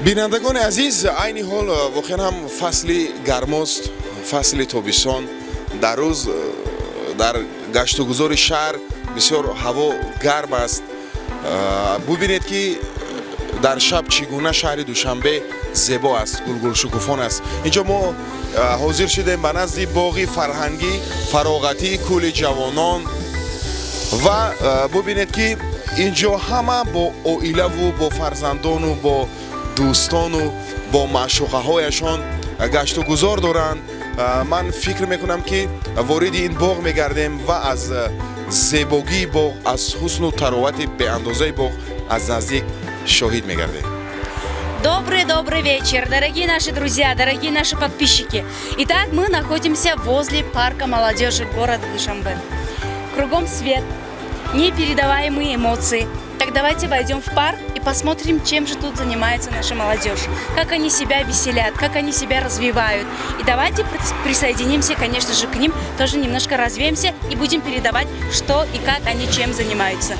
بینندگان عزیز، عین حال واقعا هم فصل گرم است، فصل تابستان. در روز در گشت و گذار شهر بسیار هوا گرم است. ببینید که در شب چگونه شهر دوشنبه زیبا است، گل شکوفان است. اینجا ما حاضر شدیم به نزد باغ فرهنگی فراغتی کوی جوانان و ببینید که اینجا همه با عائله و با فرزندان و با دوستان و با معشوقه هایشان گشت و گذار دارند. من فکر میکنم که وارد این باغ میگردیم و از زیبایی باغ، از حسن و تراوت به اندازه باغ از نزدیک شاهد میگردیم. Добрый вечер, дорогие наши друзья, дорогие наши подписчики. Итак, мы находимся возле парка молодежи города Душанбе. Кругом свет, непередаваемые эмоции. Так давайте войдем в парк и посмотрим, чем же тут занимается наша молодежь. Как они себя веселят, как они себя развивают. И давайте присоединимся, конечно же, к ним, тоже немножко развеемся и будем передавать, что и как они чем занимаются.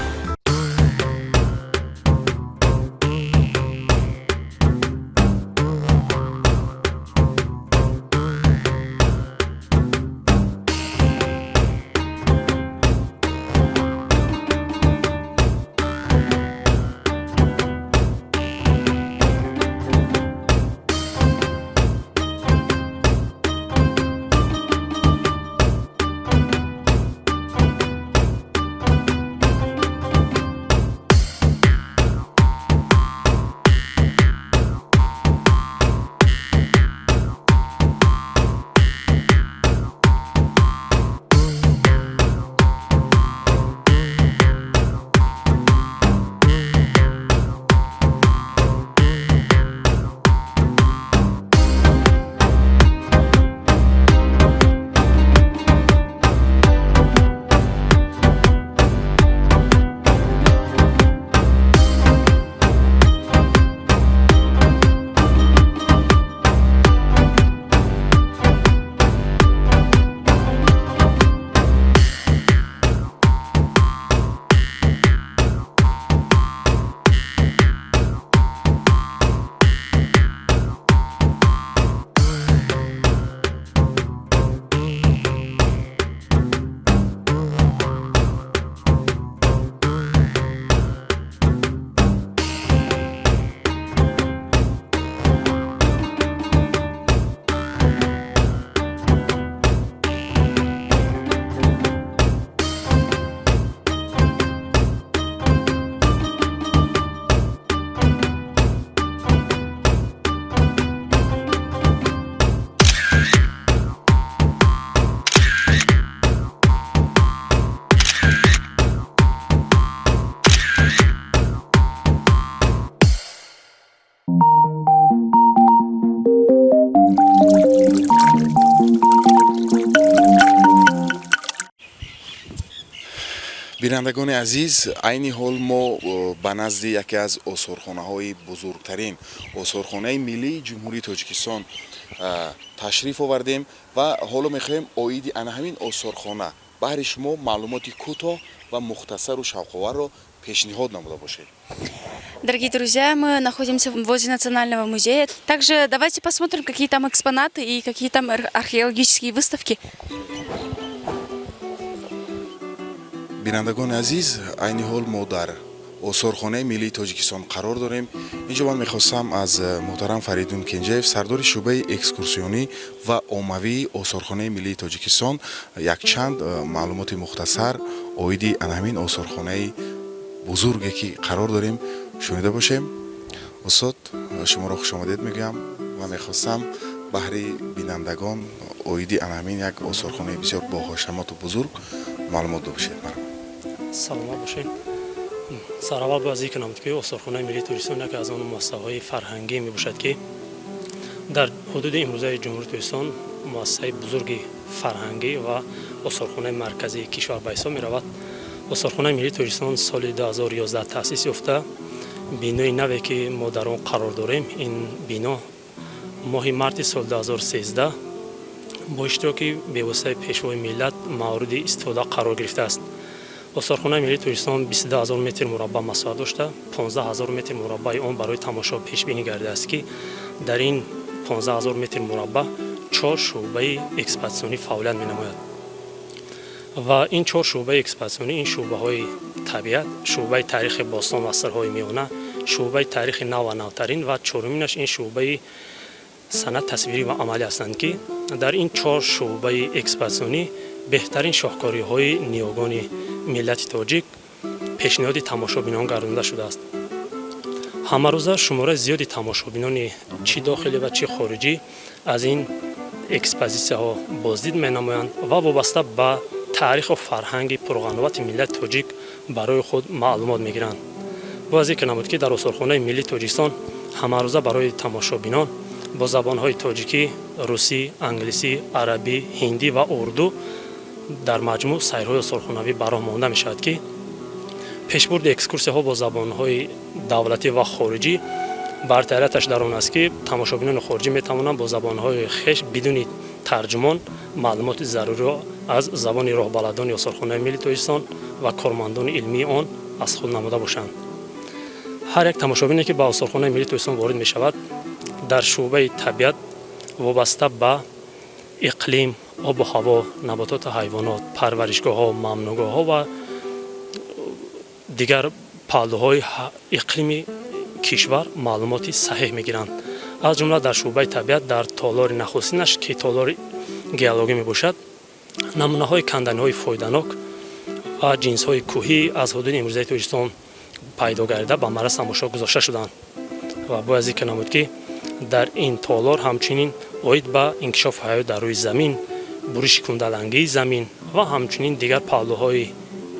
بینندگان عزیز، عین حال ما به نزد یکی از آثارخانه‌های بزرگترین آثارخانه ملی جمهوری تاجیکستان تشریف آوردیم و حالا می‌خوایم عاید همین آثارخانه برای شما معلومات کوتاه و مختصر و شوق‌آور را پیشنهاد نموده باشید. Дорогие друзья, мы находимся возле Национального музея. Также давайте посмотрим, какие там экспонаты и какие там археологические выставки. بینندگان عزیز، عین حال ما در آثارخانه ملی تاجیکستان قرار داریم. اینجا من میخواستم از محترم فریدون کنجیف، سردار شعبه اکسکورسیونی و عمومی آثارخانه ملی تاجیکستان، یک چند معلومات مختصر عاید همین آثارخانه بزرگی که قرار داریم شنیده باشیم. استاد، شما را خوش آمدید میگم و میخواستم بهره بینندگان عاید همین یک آثارخانه بسیار باهاشمات و بزرگ معلومات باشید. سلام باشین. سراول بازی کنم که آثارخانه ملی تاجیکستان یکی از آن مؤسسه‌های فرهنگی میباشد که در حدود امروزه جمهوری تاجیکستان مؤسسه بزرگ فرهنگی و آثارخانه مرکزی کشور به حساب میرود. آثارخانه ملی تاجیکستان سال 2011 تأسیس یافته. بینای نوی که ما در آن قرار داریم، این بینا ماه مارس سال 2013 با اشتراک به واسطه پیشوای ملت مورد استفاده قرار گرفته است. استارخانه ملی توریستان 22000 متر مربع مساحت داشته. 15000 متر مربع آن برای تماشا پیش بینی کرده است که در این 15000 متر مربع 4 شعبه اکسپدیسیونی فعالیت می‌نماید و این 4 شعبه اکسپدیسیونی این شعبه‌های طبیعت، شعبه تاریخ باستان و سرهای میانه، شعبه تاریخ نو و نوترین و چهارمینش این شعبه سند تصویری و عملی هستند که در این 4 شعبه اکسپدیسیونی بهترین شاهکاری‌های نیاگان ملت تاجیک پیشنهاد تماشابینان گردانده شده است. همه روزه شماره زیادی تماشابینان چی داخلی و چی خارجی از این اکسپوزیسیون ها بازدید می‌نمایند و وابسته به تاریخ و فرهنگ پرغنوات ملت تاجیک برای خود معلومات می‌گیرند. باز ذکر نمود که در استارخانه ملی تاجیکستان همه روزه برای تماشابینان با زبان‌های تاجیکی، روسی، انگلیسی، عربی، هندی و اردو در مجموع سیرهای استارخانوی برآمده مانده می‌شود که پیشبرد اکسکورسی‌ها با زبان‌های دولتی و خارجی برتریتش در آن است که تماشابینان خارجی می‌توانند با زبان‌های خویش بدون ترجمان معلومات ضروری را از زبان راهبلدان استارخانه ملی تاجیکستان و کارمندان علمی آن از خود نموده باشند. هر یک تماشابینی که به استارخانه ملی تاجیکستان وارد می‌شود در شعبه طبیعت وابسته به اقلیم، آب و هوا، نباتات و حیوانات، پرورشگاه‌ها، ممنوعگاه‌ها و دیگر پهلوهای اقلیمی کشور معلوماتی صحیح می‌گیرند. از جمله در شعبه طبیعت در تالار نخستینش که تالار گیولوژی میباشد نمونه‌های کندن‌های فایده‌ناک و جنس‌های کوهی از حدود امروزی تاجیکستان پیدا گردیده به معرض تماشا گذاشته شدند و باید ذکر نمود که در این تالار همچنین اوید به انکشاف حیات در روی زمین، برش کندلنگی زمین و همچنین دیگر پهلوهای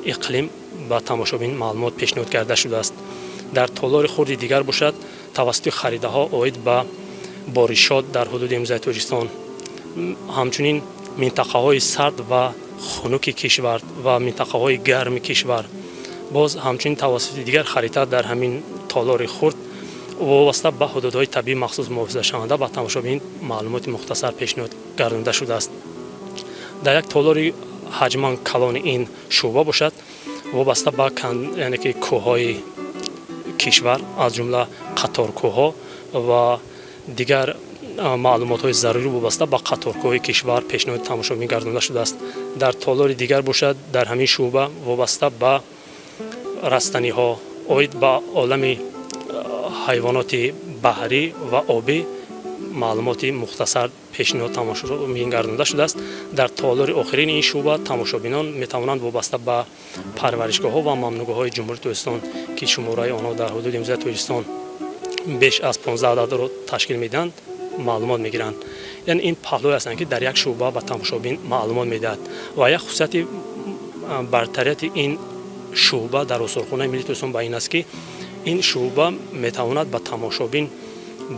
اقلیم با تماشابین معلومات پیشنهاد کرده شده است. در تالار خردی دیگر باشد توسط خریده ها اوید به بارشات در حدود امروزی تاجیکستان، همچنین منطقه های سرد و خنک کشور و منطقه های گرم کشور باز همچنین توسط دیگر خریده در همین تالار خرد وابسته به حدودهای طبیعی مخصوص محافظه شونده با تماشابین معلومات مختصر پیشنهاد گردانده شده است. در یک تالار حجما کلان این شعبه باشد وابسته به یعنی که کوههای کشور از جمله قطارکوها و دیگر معلومات های ضروری وابسته به قطارکوهای کشور پیشنهاد تماشابین گردانده شده است. در تالار دیگر باشد در همین شعبه وابسته به رستنی ها اوید به عالم حیوانات بحری و آبی معلومات مختصر پیشنهاد تماشابین گردانده شده است. در تالار آخرین این شعبه تماشابینان میتوانند وابسته به پرورشگاه‌ها و ممنوعگاه‌های جمهوری تاجیکستان که شماره آنها در حدود امروزی تاجیکستان بیش از 15 عدد را تشکیل میدهند معلومات میگیرند. یعنی این پهلوی هستند که در یک شعبه به تماشابین معلومات میدهد و یک خصوصیت برتریت این شعبه در استارخانه ملی تاجیکستان به این است که این شعبه میتواند به تماشابین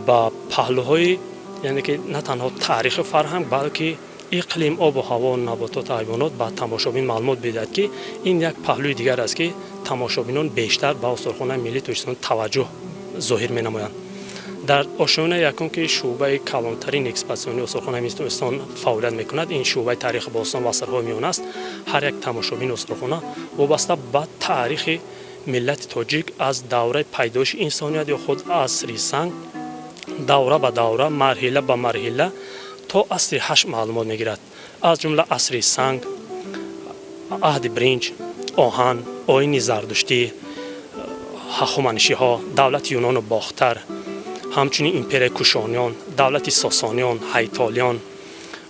با پهلوهای یعنی که نه تنها تاریخ فرهنگ بلکه اقلیم، آب و هوا، نباتات و حیوانات به تماشابین معلومات بدهد که این یک پهلوی دیگر است که تماشابینان بیشتر به استارخانه ملی تاجیکستان توجه ظاهر می‌نمایند. در آشیانه یکم که شعبه کلانترین اکسپدیسیونی استارخانه ملی تاجیکستان فعالیت می‌کند این شعبه تاریخ باستان و سرهای میانه است. هر یک تماشابین استارخانه وابسته به تاریخ ملت تاجیک از دوره پیدایش انسانیت یا خود عصر سنگ دوره به دوره مرحله به مرحله تا عصر هشت معلومات میگیرد. از جمله عصر سنگ، عهد برنج، آهن، آیین زردشتی، هخامنشی ها، دولت یونان و باختر، همچنین امپرای کوشانیان، دولت ساسانیان، هیتالیان،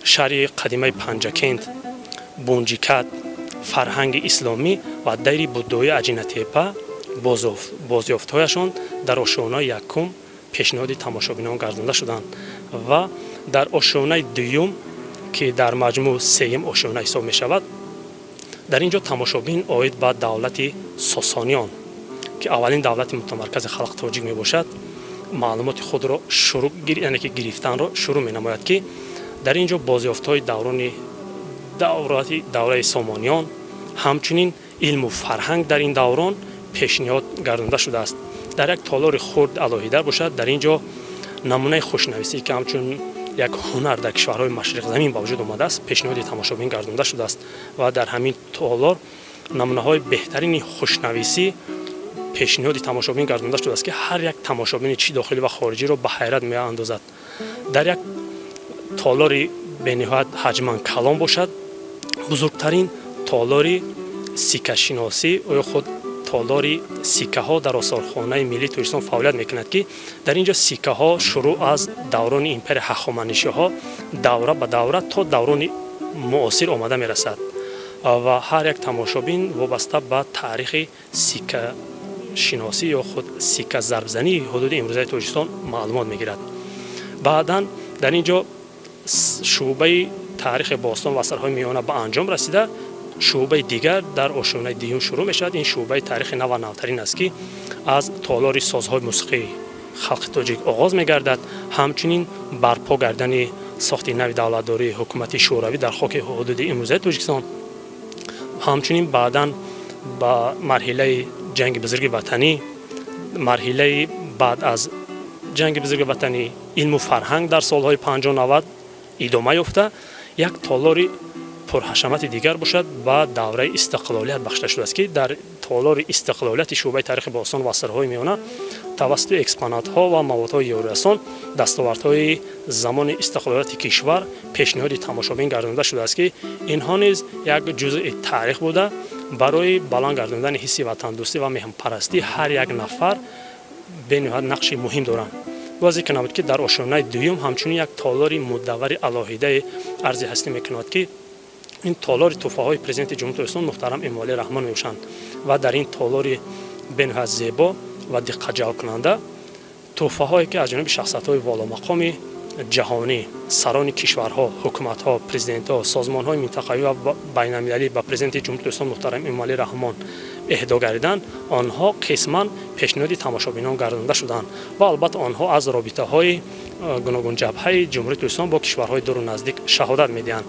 شهر قدیمه پنجکند، بونجیکت، فرهنگ اسلامی و دیر بودایی عجینه تپه بازیافت‌هایشان در آشیانه یکم پیشنهاد تماشابینان گردانده شدند و در آشیانه دوم که در مجموع سوم آشیانه حساب می شود در اینجا تماشابین آید به دولت ساسانیان که اولین دولت متمرکز خلق تاجیک می باشد معلومات خود را شروع یعنی که گرفتن را شروع می نماید که در اینجا بازیافت‌های دوره سامانیان همچنین علم و فرهنگ در این دوران پیشنهاد گردانده شده است. در یک تالار خرد علاهی‌تر باشد در اینجا نمونه خوشنویسی که همچون یک هنر در کشورهای مشرق زمین با وجود آمده است پیشنهاد تماشابین گردانده شده است و در همین تالار намунаҳои беҳтарини хушнависӣ пешниҳоди тамошобин гардонда шудааст, ки ҳар як тамошобини чӣ дохилӣ ва хориҷиро ба ҳайрат меандозад. Дар як толори бениҳоят ҳаҷман калон бошад, бузургтарин толори сикашиносӣ ё худ толори сикаҳо дар осорхонаи миллии Туристон фаъолият мекунад, ки дар ин ҷо сикаҳо шурӯъ аз даврони империяи ҳахоманишиҳо давра ба давра то даврони муосир омада мерасад ва ҳар як тамошобин вобаста ба таърихи сикашиносӣ ё худ сиказарбзании ҳудуди имрӯзаи Тоҷикистон маълумот мегирад. Баъдан дар ин ҷо шуъбаи таърихи бостон ва асарҳои миёна ба анҷом расида, шуъбаи дигар дар ошӯнаи дуюм шурӯъ мешавад. Ин шуъбаи таърихи нав ва навтарин аст, ки аз толори созҳои мусиқии халқи тоҷик оғоз мегардад. Ҳамчунин барпо кардани сохти нави давлатдории ҳукумати шӯравӣ дар хоки ҳудуди имрӯзаи Тоҷикистон, ҳамчунин баъдан ба марҳилаи ҷанги бузурги ватанӣ, марҳилаи баъд аз ҷанги бузурги ватанӣ, илму фарҳанг дар солҳои 50-90 идома ёфта, як толори пурҳашамати дигар бошад ба давраи истиқлолият бахшида шудааст, ки дар толори истиқлолияти шуъбаи таърихи бостон ва асарҳои миёна тавассути экспонатҳо ва маводҳои ёрирасон дастовардҳои замони истиқлолияти кишвар пешниҳоди тамошобин гардонда шудааст, ки инҳо низ як ҷузъи таърих буда барои баланд гардондани ҳисси ватандӯстӣ ва меҳманпарастӣ ҳар як нафар бениҳоят нақши муҳим доранд. вазӣ ка набуд, ки дар ошӯнаи дуюм ҳамчунин як толори мудаввари алоҳидаи арзи ҳастӣ мекунад, ки ин толори тӯҳфаҳои президенти ҷумҳурии Тоҷикистон муҳтарам Эмомалӣ Раҳмон мебошанд ва дар ин толори бениҳоят зебо ва диққатҷалбкунанда тӯҳфаҳое, ки аз ҷониби шахсиятҳои воломақоми ҷаҳонӣ, сарони кишварҳо, ҳукуматҳо, президентҳо, созмонҳои минтақавӣ ва байналмилалӣ ба президенти ҷумҳурии Тоҷикистон муҳтарам Эмомалӣ Раҳмон эҳдо гардиданд, онҳо қисман пешниҳоди тамошобинон гардонда шуданд ва албатта онҳо аз робитаҳои гуногунҷабҳаи ҷумҳурии Тоҷикистон бо кишварҳои дуру наздик шаҳодат медиҳанд.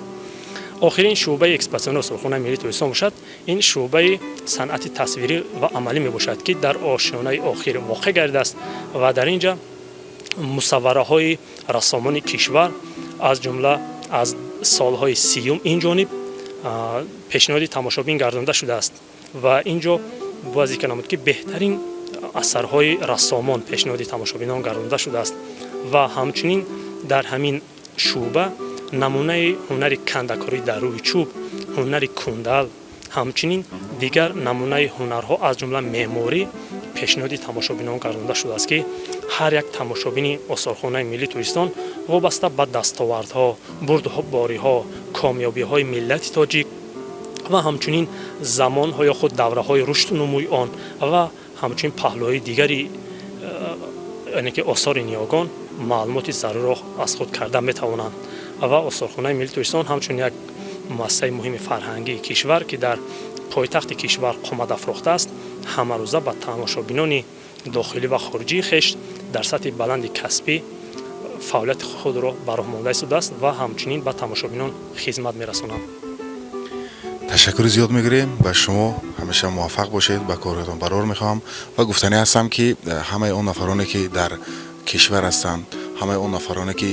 охирин шуъбаи экспозитсиони осорхонаи миллии Тоҷикистон бошад. Ин шуъбаи санъати тасвирӣ ва амалӣ мебошад, ки дар ошёнаи охир воқеъ гардидааст ва дар ин ҷо мусаввараҳои рассомони кишвар аз ҷумла аз солҳои 30 инҷониб пешниҳоди тамошобин гардонда шудааст ва ин ҷо баъзе ка намуд, ки беҳтарин асарҳои рассомон пешниҳоди тамошобинон гардонда шудааст ва ҳамчунин дар ҳамин шуъба намунаи ҳунари кандакорӣ дар рӯи чӯб, ҳунари кундал, ҳамчунин дигар намунаи ҳунарҳо аз ҷумла меъморӣ пешниҳоди тамошобинон гардонда шудааст, ки ҳар як тамошобини осорхонаи миллии Тоҷикистон вобаста ба дастовардҳо, бурдбориҳо, комёбиҳои миллати тоҷик ва ҳамчунин замонҳо ё худ давраҳои рушду нумӯи он ва ҳамчунин паҳлӯҳои дигари яъне ки осори ниёгон маълумоти заруро аз худ карда метавонанд ва осорхонаи миллии Тоҷикистон ҳамчун як муассисаи муҳими фарҳангии кишвар, ки дар пойтахти кишвар қомат афрохтааст, ҳамарӯза ба тамошобинони дохилӣ ва хориҷии хеш дар сатҳи баланди касбӣ фаъолияти худро ба роҳ монда истодааст ва ҳамчунин ба тамошобинон хизмат мерасонанд. ташаккури зиёд мегирем. ба шумо ҳамеша муваффақ бошед. ба корҳоятон барор мехоҳам ва гуфтанӣ ҳастам, ки ҳамаи он нафароне ки дар кишвар ҳастанд, ҳамаи он нафароне ки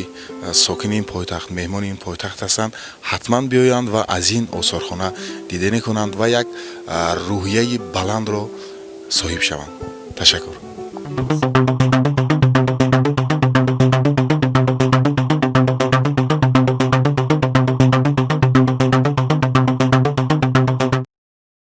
сокини ин пойтахт, меҳмони ин пойтахт ҳастанд, ҳатман биёянд ва аз ин осорхона диданӣ кунанд ва як рӯҳияи баландро соҳиб шаванд. ташаккур.